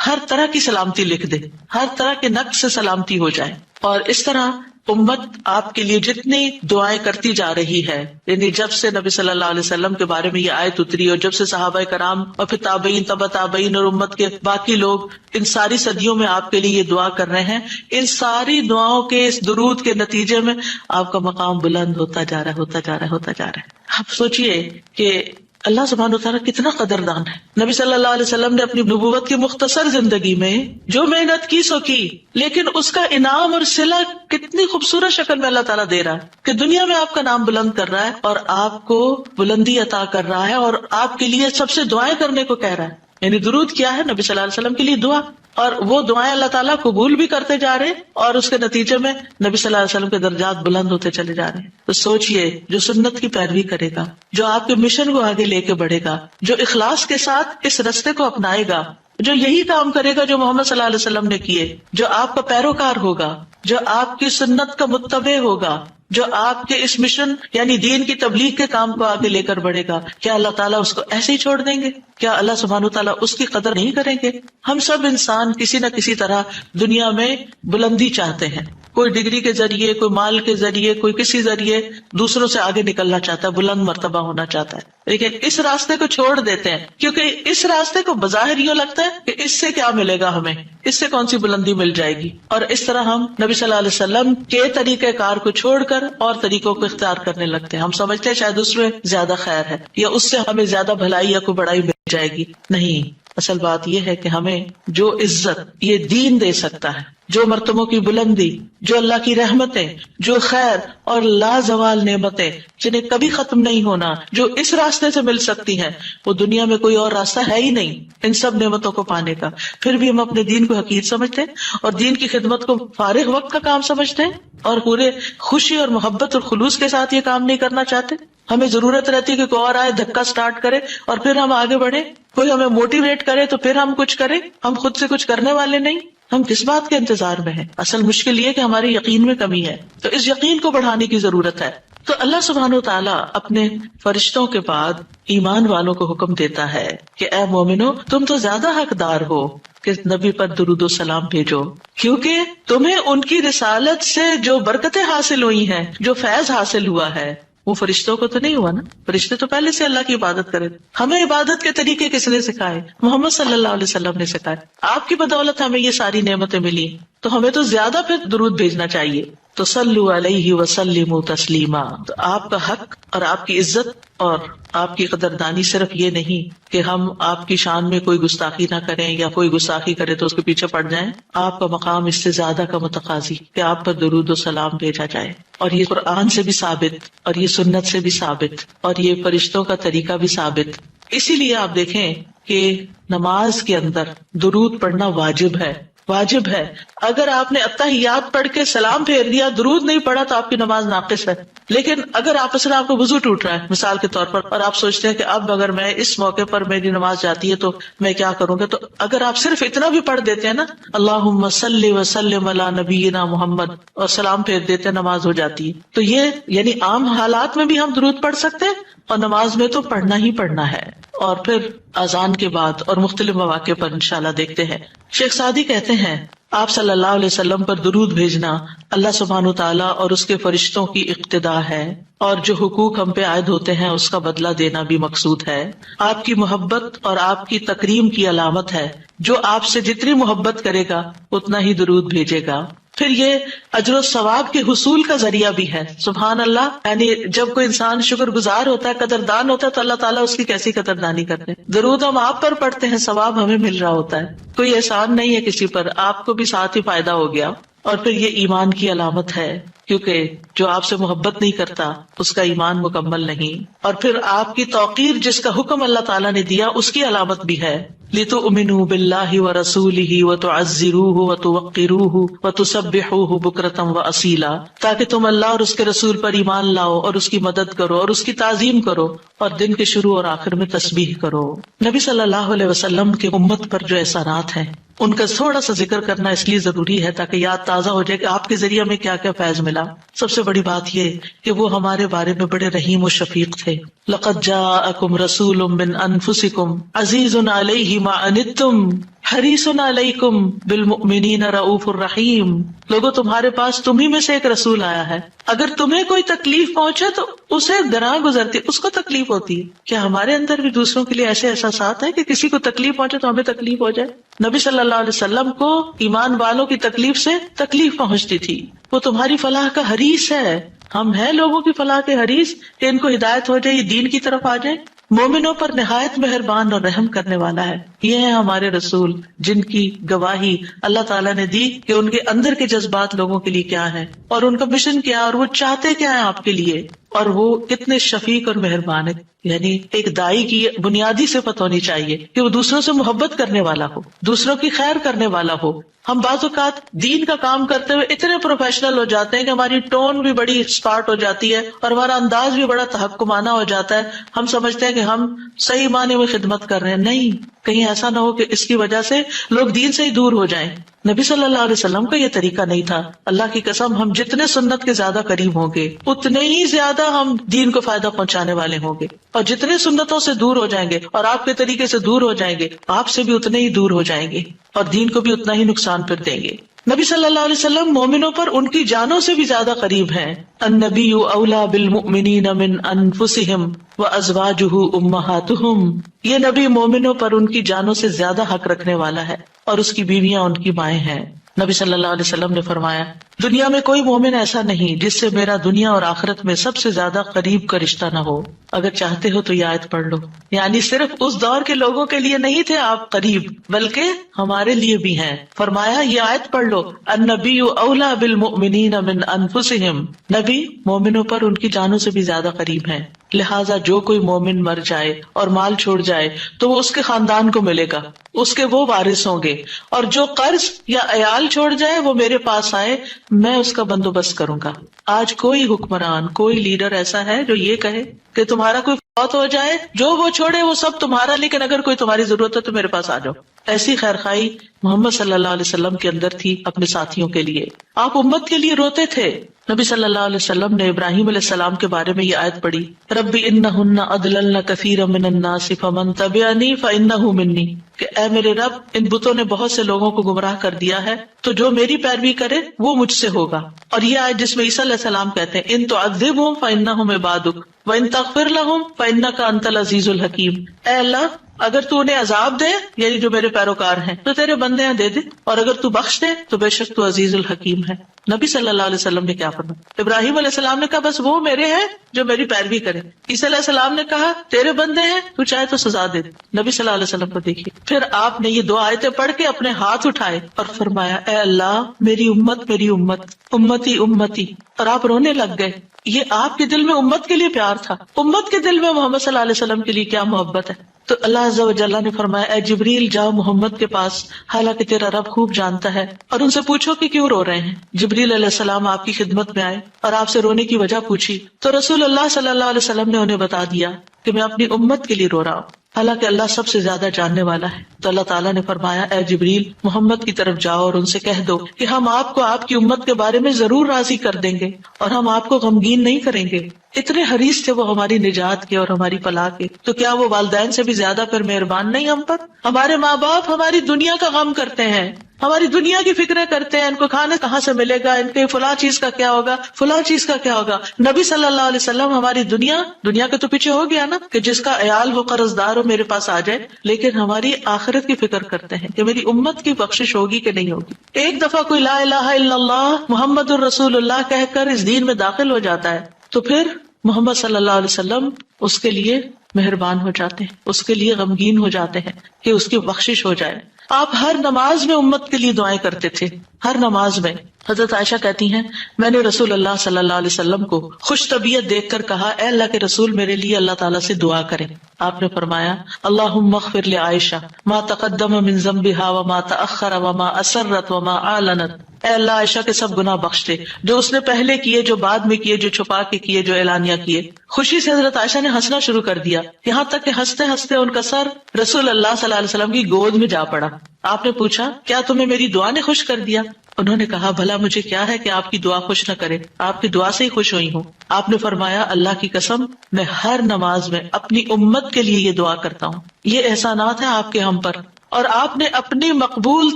ہر طرح کی سلامتی لکھ دے، ہر طرح کے نقص سے سلامتی ہو جائے. اور اس طرح امت آپ کے لیے جتنی دعائیں کرتی جا رہی ہے، یعنی جب سے نبی صلی اللہ علیہ وسلم کے بارے میں یہ آیت اتری اور جب سے صحابہ کرام اور پھر تابعین تبع تابعین اور امت کے باقی لوگ ان ساری صدیوں میں آپ کے لیے یہ دعا کر رہے ہیں، ان ساری دعاؤں کے اس درود کے نتیجے میں آپ کا مقام بلند ہوتا جا رہا ہے، ہوتا جا رہا ہے، ہوتا جا رہا ہے. آپ سوچئے کہ اللہ سبحانہ وتعالیٰ کتنا قدردان ہے. نبی صلی اللہ علیہ وسلم نے اپنی نبوت کی مختصر زندگی میں جو محنت کی سو کی، لیکن اس کا انعام اور صلہ کتنی خوبصورت شکل میں اللہ تعالیٰ دے رہا ہے کہ دنیا میں آپ کا نام بلند کر رہا ہے اور آپ کو بلندی عطا کر رہا ہے اور آپ کے لیے سب سے دعائیں کرنے کو کہہ رہا ہے. یعنی درود کیا ہے؟ نبی صلی اللہ علیہ وسلم کے لیے دعا، اور وہ دعائیں اللہ تعالیٰ قبول بھی کرتے جا رہے ہیں اور اس کے نتیجے میں نبی صلی اللہ علیہ وسلم کے درجات بلند ہوتے چلے جا رہے ہیں. تو سوچئے جو سنت کی پیروی کرے گا، جو آپ کے مشن کو آگے لے کے بڑھے گا، جو اخلاص کے ساتھ اس رستے کو اپنائے گا، جو یہی کام کرے گا جو محمد صلی اللہ علیہ وسلم نے کیے، جو آپ کا پیروکار ہوگا، جو آپ کی سنت کا متبع ہوگا، جو آپ کے اس مشن یعنی دین کی تبلیغ کے کام کو آگے لے کر بڑھے گا، کیا اللہ تعالیٰ اس کو ایسے ہی چھوڑ دیں گے؟ کیا اللہ سبحانہ تعالیٰ اس کی قدر نہیں کریں گے؟ ہم سب انسان کسی نہ کسی طرح دنیا میں بلندی چاہتے ہیں، کوئی ڈگری کے ذریعے، کوئی مال کے ذریعے، کوئی کسی ذریعے دوسروں سے آگے نکلنا چاہتا ہے، بلند مرتبہ ہونا چاہتا ہے. لیکن اس راستے کو چھوڑ دیتے ہیں کیونکہ اس راستے کو بظاہر یوں لگتا ہے کہ اس سے کیا ملے گا، ہمیں اس سے کون سی بلندی مل جائے گی، اور اس طرح ہم نبی صلی اللہ علیہ وسلم کے طریقہ کار کو چھوڑ کر اور طریقوں کو اختیار کرنے لگتے ہیں. ہم سمجھتے ہیں شاید اس میں زیادہ خیر ہے یا اس سے ہمیں زیادہ بھلائی یا کوئی بڑائی مل جائے گی. نہیں، اصل بات یہ ہے کہ ہمیں جو عزت یہ دین دے سکتا ہے، جو مرتبوں کی بلندی، جو اللہ کی رحمتیں، جو خیر اور لازوال نعمتیں جنہیں کبھی ختم نہیں ہونا، جو اس راستے سے مل سکتی ہیں، وہ دنیا میں کوئی اور راستہ ہے ہی نہیں ان سب نعمتوں کو پانے کا. پھر بھی ہم اپنے دین کو حقیر سمجھتے ہیں اور دین کی خدمت کو فارغ وقت کا کام سمجھتے ہیں اور پورے خوشی اور محبت اور خلوص کے ساتھ یہ کام نہیں کرنا چاہتے. ہمیں ضرورت رہتی ہے کہ کوئی اور آئے، دھکا سٹارٹ کرے اور پھر ہم آگے بڑھیں، کوئی ہمیں موٹیویٹ کرے تو پھر ہم کچھ کریں. ہم خود سے کچھ کرنے والے نہیں. ہم کس بات کے انتظار میں ہیں؟ اصل مشکل یہ کہ ہمارے یقین میں کمی ہے، تو اس یقین کو بڑھانے کی ضرورت ہے. تو اللہ سبحانہ وتعالیٰ اپنے فرشتوں کے بعد ایمان والوں کو حکم دیتا ہے کہ اے مومنو، تم تو زیادہ حقدار ہو کہ نبی پر درود و سلام بھیجو، کیونکہ تمہیں ان کی رسالت سے جو برکتیں حاصل ہوئی ہیں، جو فیض حاصل ہوا ہے، وہ فرشتوں کو تو نہیں ہوا نا. فرشتے تو پہلے سے اللہ کی عبادت کرے. ہمیں عبادت کے طریقے کس نے سکھائے؟ محمد صلی اللہ علیہ وسلم نے سکھائے. آپ کی بدولت ہمیں یہ ساری نعمتیں ملی، تو ہمیں تو زیادہ پھر درود بھیجنا چاہیے. تو صلو علیہ وسلموا تسلیما. تو آپ کا حق اور آپ کی عزت اور آپ کی قدردانی صرف یہ نہیں کہ ہم آپ کی شان میں کوئی گستاخی نہ کریں یا کوئی گستاخی کرے تو اس کے پیچھے پڑ جائیں. آپ کا مقام اس سے زیادہ کا متقاضی کہ آپ پر درود و سلام بھیجا جائے. اور یہ قرآن سے بھی ثابت اور یہ سنت سے بھی ثابت اور یہ فرشتوں کا طریقہ بھی ثابت. اسی لیے آپ دیکھیں کہ نماز کے اندر درود پڑھنا واجب ہے. واجب ہے. اگر آپ نے اتحیات پڑھ کے سلام پھیر دیا، درود نہیں پڑھا، تو آپ کی نماز ناقص ہے. لیکن اگر آپس میں آپ کو وضو ٹوٹ رہا ہے مثال کے طور پر، اور آپ سوچتے ہیں کہ اب اگر میں اس موقع پر میری نماز جاتی ہے تو میں کیا کروں گا، تو اگر آپ صرف اتنا بھی پڑھ دیتے ہیں نا، اللہم صلی وسلم علی نبینا محمد، اور سلام پھیر دیتے ہیں، نماز ہو جاتی ہے. تو یہ یعنی عام حالات میں بھی ہم درود پڑھ سکتے ہیں اور نماز میں تو پڑھنا ہی پڑھنا ہے. اور پھر اذان کے بعد اور مختلف مواقع پر انشاءاللہ دیکھتے ہیں. شیخ سعدی کہتے ہیں آپ صلی اللہ علیہ وسلم پر درود بھیجنا اللہ سبحانہ و تعالیٰ اور اس کے فرشتوں کی اقتدا ہے، اور جو حقوق ہم پہ عائد ہوتے ہیں اس کا بدلہ دینا بھی مقصود ہے۔ آپ کی محبت اور آپ کی تکریم کی علامت ہے، جو آپ سے جتنی محبت کرے گا اتنا ہی درود بھیجے گا۔ پھر یہ اجر و ثواب کے حصول کا ذریعہ بھی ہے، سبحان اللہ۔ یعنی جب کوئی انسان شکر گزار ہوتا ہے، قدردان ہوتا ہے، تو اللہ تعالیٰ اس کی کیسی قدردانی کرتے ہیں۔ درود ہم آپ پر پڑھتے ہیں، ثواب ہمیں مل رہا ہوتا ہے، کوئی احسان نہیں ہے کسی پر، آپ کو بھی ساتھ ہی فائدہ ہو گیا۔ اور پھر یہ ایمان کی علامت ہے، کیونکہ جو آپ سے محبت نہیں کرتا اس کا ایمان مکمل نہیں۔ اور پھر آپ کی توقیر جس کا حکم اللہ تعالیٰ نے دیا اس کی علامت بھی ہے، لِتُؤْمِنُوا بِاللَّهِ وَرَسُولِهِ وَتُعَزِّرُوهُ وَتُوَقِّرُوهُ وَتُسَبِّحُوهُ بُكْرَةً وَأَصِيلًا، تاکہ تم اللہ اور اس کے رسول پر ایمان لاؤ اور اس کی مدد کرو اور اس کی تعظیم کرو اور دن کے شروع اور آخر میں تسبیح کرو۔ نبی صلی اللہ علیہ وسلم کے امت پر جو احسانات ہیں ان کا تھوڑا سا ذکر کرنا اس لیے ضروری ہے تاکہ یاد تازہ ہو جائے کہ آپ کے ذریعے ہمیں کیا کیا فیض ملا۔ سب سے بڑی بات یہ کہ وہ ہمارے بارے میں بڑے رحیم و شفیق تھے۔ لَقَدْ جَاءَكُمْ رَسُولٌ مِّنْ أَنفُسِكُمْ عَزِيزٌ عَلَيْهِ مَا عَنِتُّمْ حَرِيصٌ عَلَيْكُمْ بِالْمُؤْمِنِينَ رَءُوفٌ رَحِيمٌ۔ لوگوں، تمہارے پاس تمہیں میں سے ایک رسول آیا ہے، اگر تمہیں کوئی تکلیف پہنچے تو اسے گراں گزرتی، اس کو تکلیف ہوتی ہے۔ کیا ہمارے اندر بھی دوسروں کے لیے ایسے احساسات ہیں کہ کسی کو تکلیف پہنچے تو ہمیں تکلیف ہو جائے؟ نبی صلی اللہ علیہ وسلم کو ایمان والوں کی تکلیف سے تکلیف پہنچتی تھی۔ وہ تمہاری فلاح کا حریص ہے۔ ہم ہیں لوگوں کی فلاح کے حریص کہ ان کو ہدایت ہو جائے، یہ دین کی طرف آ جائے۔ مومنوں پر نہایت مہربان اور رحم کرنے والا ہے۔ یہ ہیں ہمارے رسول جن کی گواہی اللہ تعالیٰ نے دی کہ ان کے اندر کے جذبات لوگوں کے لیے کیا ہیں اور ان کا مشن کیا، اور وہ چاہتے کیا ہیں آپ کے لیے، اور وہ کتنے شفیق اور مہربان ہے۔ یعنی ایک دائی کی بنیادی صفت ہونی چاہیے کہ وہ دوسروں سے محبت کرنے والا ہو، دوسروں کی خیر کرنے والا ہو۔ ہم بعض اوقات دین کا کام کرتے ہوئے اتنے پروفیشنل ہو جاتے ہیں کہ ہماری ٹون بھی بڑی اسپارٹ ہو جاتی ہے اور ہمارا انداز بھی بڑا تحکمانہ ہو جاتا ہے۔ ہم سمجھتے ہیں کہ ہم صحیح معنی میں خدمت کر رہے ہیں، نہیں، کہیں ایسا نہ ہو کہ اس کی وجہ سے لوگ دین سے ہی دور ہو جائیں۔ نبی صلی اللہ علیہ وسلم کا یہ طریقہ نہیں تھا۔ اللہ کی قسم، ہم جتنے سنت کے زیادہ قریب ہوں گے اتنے ہی زیادہ ہم دین کو فائدہ پہنچانے والے ہوں گے، اور جتنے سنتوں سے دور ہو جائیں گے اور آپ کے طریقے سے دور ہو جائیں گے، آپ سے بھی اتنے ہی دور ہو جائیں گے اور دین کو بھی اتنا ہی نقصان پھر دیں گے۔ نبی صلی اللہ علیہ وسلم مومنوں پر ان کی جانوں سے بھی زیادہ قریب ہیں۔ النبی اولیٰ بالمؤمنین من انفسہم وازواجہ امہاتہم۔ یہ نبی مومنوں پر ان کی جانوں سے زیادہ حق رکھنے والا ہے اور اس کی بیویاں ان کی مائیں ہیں۔ نبی صلی اللہ علیہ وسلم نے فرمایا، دنیا میں کوئی مومن ایسا نہیں جس سے میرا دنیا اور آخرت میں سب سے زیادہ قریب کا رشتہ نہ ہو۔ اگر چاہتے ہو تو یہ آیت پڑھ لو، یعنی صرف اس دور کے لوگوں کے لیے نہیں تھے آپ قریب، بلکہ ہمارے لیے بھی ہیں۔ فرمایا یہ آیت پڑھ لو، النبی اولیٰ بالمؤمنین من انفسہم۔ نبی مومنوں پر ان کی جانوں سے بھی زیادہ قریب ہیں، لہٰذا جو کوئی مومن مر جائے اور مال چھوڑ جائے تو وہ اس کے خاندان کو ملے گا، اس کے وہ وارث ہوں گے، اور جو قرض یا عیال چھوڑ جائے وہ میرے پاس آئے، میں اس کا بندوبست کروں گا۔ آج کوئی حکمران، کوئی لیڈر ایسا ہے جو یہ کہے کہ تمہارا کوئی فوت ہو جائے، جو وہ چھوڑے وہ سب تمہارا، لیکن اگر کوئی تمہاری ضرورت ہے تو میرے پاس آ جاؤ؟ ایسی خیرخواہی محمد صلی اللہ علیہ وسلم کے اندر تھی اپنے ساتھیوں کے لیے۔ آپ امت کے لیے روتے تھے۔ نبی صلی اللہ علیہ وسلم نے ابراہیم علیہ السلام کے بارے میں یہ آیت پڑھی، رب انہن اضللن کثیرا من الناس فمن تبعنی فانہ منی، کہ اے میرے رب، ان بتوں نے بہت سے لوگوں کو گمراہ کر دیا ہے، تو جو میری پیروی کرے وہ مجھ سے ہوگا۔ اور یہ آیت جس میں عیسیٰ علیہ السلام کہتے ہیں، ان تعذبہم فانہم عبادک وان تغفر لہم فانک انت العزیز الحکیم، اے اللہ اگر تو انہیں عذاب دے، یعنی جو میرے پیروکار ہیں، تو تیرے بندے ہیں دے دے، اور اگر تو بخش دے تو بے شک تو عزیز الحکیم ہے۔ نبی صلی اللہ علیہ وسلم نے کیا فرمایا؟ ابراہیم علیہ السلام نے کہا بس وہ میرے ہیں جو میری پیروی کرے۔ عیسیٰ علیہ السلام نے کہا تیرے بندے ہیں، تو چاہے تو سزا دے۔ نبی صلی اللہ علیہ وسلم کو دیکھیے، پھر آپ نے یہ دو آیتیں پڑھ کے اپنے ہاتھ اٹھائے اور فرمایا، اے اللہ میری امت میری امت، امتی امتی، اور آپ رونے لگ گئے۔ یہ آپ کے دل میں امت کے لیے پیار تھا، امت کے دل میں محمد صلی اللہ علیہ وسلم کے لیے کیا محبت ہے۔ تو اللہ عز و جل نے فرمایا، اے جبریل جاؤ محمد کے پاس، حالانکہ تیرا رب خوب جانتا ہے، اور ان سے پوچھو کہ کیوں رو رہے ہیں۔ جبریل علیہ السلام آپ کی خدمت میں آئے اور آپ سے رونے کی وجہ پوچھی، تو رسول اللہ صلی اللہ علیہ وسلم نے انہیں بتا دیا کہ میں اپنی امت کے لیے رو رہا ہوں، حالانکہ اللہ سب سے زیادہ جاننے والا ہے۔ تو اللہ تعالیٰ نے فرمایا، اے جبریل محمد کی طرف جاؤ اور ان سے کہہ دو کہ ہم آپ کو آپ کی امت کے بارے میں ضرور راضی کر دیں گے اور ہم آپ کو غمگین نہیں کریں گے۔ اتنے حریص تھے وہ ہماری نجات کے اور ہماری فلاح کے، تو کیا وہ والدین سے بھی زیادہ پھر مہربان نہیں ہم پر؟ ہمارے ماں باپ ہماری دنیا کا غم کرتے ہیں، ہماری دنیا کی فکریں کرتے ہیں، ان کو کھانا کہاں سے ملے گا، ان کے فلاں چیز کا کیا ہوگا، فلاں چیز کا کیا ہوگا۔ نبی صلی اللہ علیہ وسلم ہماری دنیا کے تو پیچھے ہو گیا نا کہ جس کا عیال ہو قرض دار ہو میرے پاس آ جائے، لیکن ہماری آخرت کی فکر کرتے ہیں کہ میری امت کی بخشش ہوگی کہ نہیں ہوگی۔ ایک دفعہ کوئی لا الہ الا اللہ محمد الرسول اللہ کہہ کر اس دین میں داخل ہو جاتا ہے تو پھر محمد صلی اللہ علیہ وسلم اس کے لیے مہربان ہو جاتے ہیں، اس کے لیے غمگین ہو جاتے ہیں کہ اس کی بخشش ہو جائے۔ آپ ہر نماز میں امت کے لیے دعائیں کرتے تھے، ہر نماز میں۔ حضرت عائشہ کہتی ہیں میں نے رسول اللہ صلی اللہ علیہ وسلم کو خوش طبیعت دیکھ کر کہا اے اللہ کے رسول میرے لیے اللہ تعالیٰ سے دعا کریں۔ آپ نے فرمایا اللہم اغفر لعائشہ ما تقدم من ذنبها وما تأخر وما اسرت وما اعلنت، اے اللہ عائشہ کے سب گناہ بخش دے، جو اس نے پہلے کیے، جو بعد میں کیے، جو چھپا کے کیے، جو اعلانیہ کیے۔ خوشی سے حضرت عائشہ نے ہنسنا شروع کر دیا، یہاں تک کہ ہنستے ہنستے ان کا سر رسول اللہ صلی اللہ علیہ وسلم کی گود میں جا پڑا۔ آپ نے پوچھا کیا تمہیں میری دعا نے خوش کر دیا؟ انہوں نے کہا بھلا مجھے کیا ہے کہ آپ کی دعا خوش نہ کرے، آپ کی دعا سے ہی خوش ہوئی ہوں۔ آپ نے فرمایا اللہ کی قسم میں ہر نماز میں اپنی امت کے لیے یہ دعا کرتا ہوں۔ یہ احسانات ہیں آپ کے ہم پر، اور آپ نے اپنی مقبول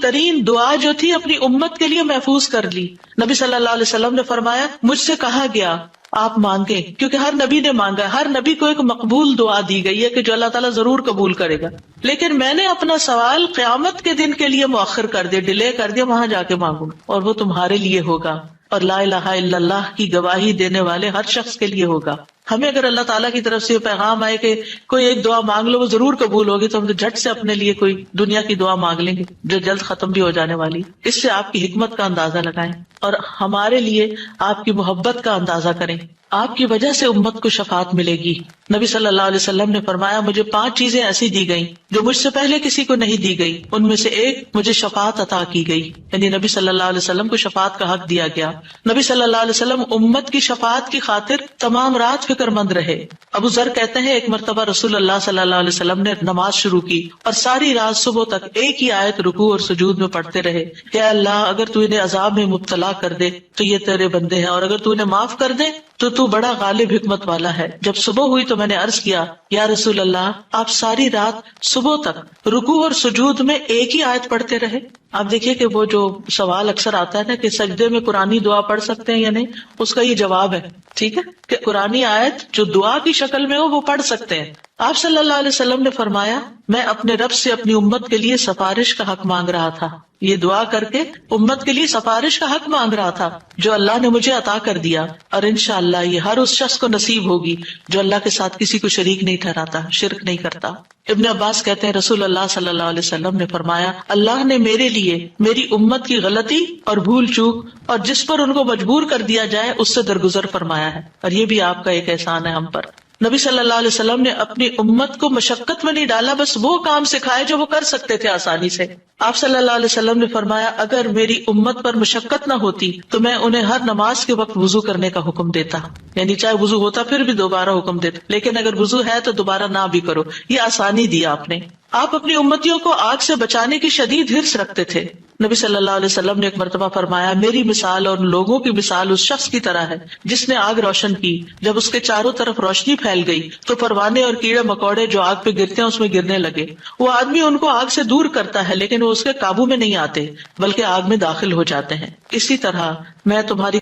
ترین دعا جو تھی اپنی امت کے لیے محفوظ کر لی۔ نبی صلی اللہ علیہ وسلم نے فرمایا مجھ سے کہا گیا آپ مانگیں، کیونکہ ہر نبی نے مانگا، ہر نبی کو ایک مقبول دعا دی گئی ہے کہ جو اللہ تعالیٰ ضرور قبول کرے گا، لیکن میں نے اپنا سوال قیامت کے دن کے لیے مؤخر کر دیا، ڈیلے کر دیا، وہاں جا کے مانگوں اور وہ تمہارے لیے ہوگا، اور لا الہ الا اللہ کی گواہی دینے والے ہر شخص کے لیے ہوگا۔ ہمیں اگر اللہ تعالیٰ کی طرف سے یہ پیغام آئے کہ کوئی ایک دعا مانگ لو وہ ضرور قبول ہوگی، تو ہم جھٹ سے اپنے لیے کوئی دنیا کی دعا مانگ لیں گے جو جلد ختم بھی ہو جانے والی۔ اس سے آپ کی حکمت کا اندازہ لگائیں اور ہمارے لیے آپ کی محبت کا اندازہ کریں۔ آپ کی وجہ سے امت کو شفاعت ملے گی۔ نبی صلی اللہ علیہ وسلم نے فرمایا مجھے 5 چیزیں ایسی دی گئیں جو مجھ سے پہلے کسی کو نہیں دی گئی، ان میں سے ایک مجھے شفاعت عطا کی گئی، یعنی نبی صلی اللہ علیہ وسلم کو شفاعت کا حق دیا گیا۔ نبی صلی اللہ علیہ وسلم امت کی شفاعت کی خاطر تمام رات فکر مند رہے۔ ابو ذر کہتے ہیں ایک مرتبہ رسول اللہ صلی اللہ علیہ وسلم نے نماز شروع کی اور ساری رات صبح تک ایک ہی آیت رکوع اور سجود میں پڑھتے رہے کہ اے اللہ اگر تو انہیں عذاب میں مبتلا کر دے تو یہ تیرے بندے ہیں، اور اگر تو انہیں معاف کر دے تو بڑا غالب حکمت والا ہے۔ جب صبح ہوئی تو میں نے عرض کیا یا رسول اللہ آپ ساری رات صبح تک رکوع اور سجود میں ایک ہی آیت پڑھتے رہے؟ آپ دیکھیے کہ وہ جو سوال اکثر آتا ہے نا کہ سجدے میں قرآنی دعا پڑھ سکتے ہیں یا نہیں، اس کا یہ جواب ہے، ٹھیک ہے، کہ قرآنی آیت جو دعا کی شکل میں ہو وہ پڑھ سکتے ہیں۔ آپ صلی اللہ علیہ وسلم نے فرمایا میں اپنے رب سے اپنی امت کے لیے سفارش کا حق مانگ رہا تھا، یہ دعا کر کے امت کے لیے سفارش کا حق مانگ رہا تھا جو اللہ نے مجھے عطا کر دیا، اور انشاءاللہ یہ ہر اس شخص کو نصیب ہوگی جو اللہ کے ساتھ کسی کو شریک نہیں ٹھہراتا، شرک نہیں کرتا۔ ابن عباس کہتے ہیں رسول اللہ صلی اللہ علیہ وسلم نے فرمایا اللہ نے میرے لیے میری امت کی غلطی اور بھول چوک اور جس پر ان کو مجبور کر دیا جائے اس سے درگزر فرمایا ہے، اور یہ بھی آپ کا ایک احسان ہے ہم پر۔ نبی صلی اللہ علیہ وسلم نے اپنی امت کو مشقت میں نہیں ڈالا، بس وہ کام سکھائے جو وہ کر سکتے تھے آسانی سے۔ آپ صلی اللہ علیہ وسلم نے فرمایا اگر میری امت پر مشقت نہ ہوتی تو میں انہیں ہر نماز کے وقت وضو کرنے کا حکم دیتا، یعنی چاہے وضو ہوتا پھر بھی دوبارہ حکم دیتا، لیکن اگر وضو ہے تو دوبارہ نہ بھی کرو، یہ آسانی دی آپ نے۔ آپ اپنی امتیوں کو آگ سے بچانے کی شدید حرص رکھتے تھے۔ نبی صلی اللہ علیہ وسلم نے ایک مرتبہ فرمایا میری مثال اور لوگوں کی مثال اس شخص کی طرح ہے جس نے آگ روشن کی، جب اس کے چاروں طرف روشنی پھیل گئی تو پروانے اور کیڑے مکوڑے جو آگ پہ گرتے ہیں اس میں گرنے لگے۔ وہ آدمی ان کو آگ سے دور کرتا ہے لیکن وہ اس کے قابو میں نہیں آتے بلکہ آگ میں داخل ہو جاتے ہیں۔ اسی طرح میں تمہاری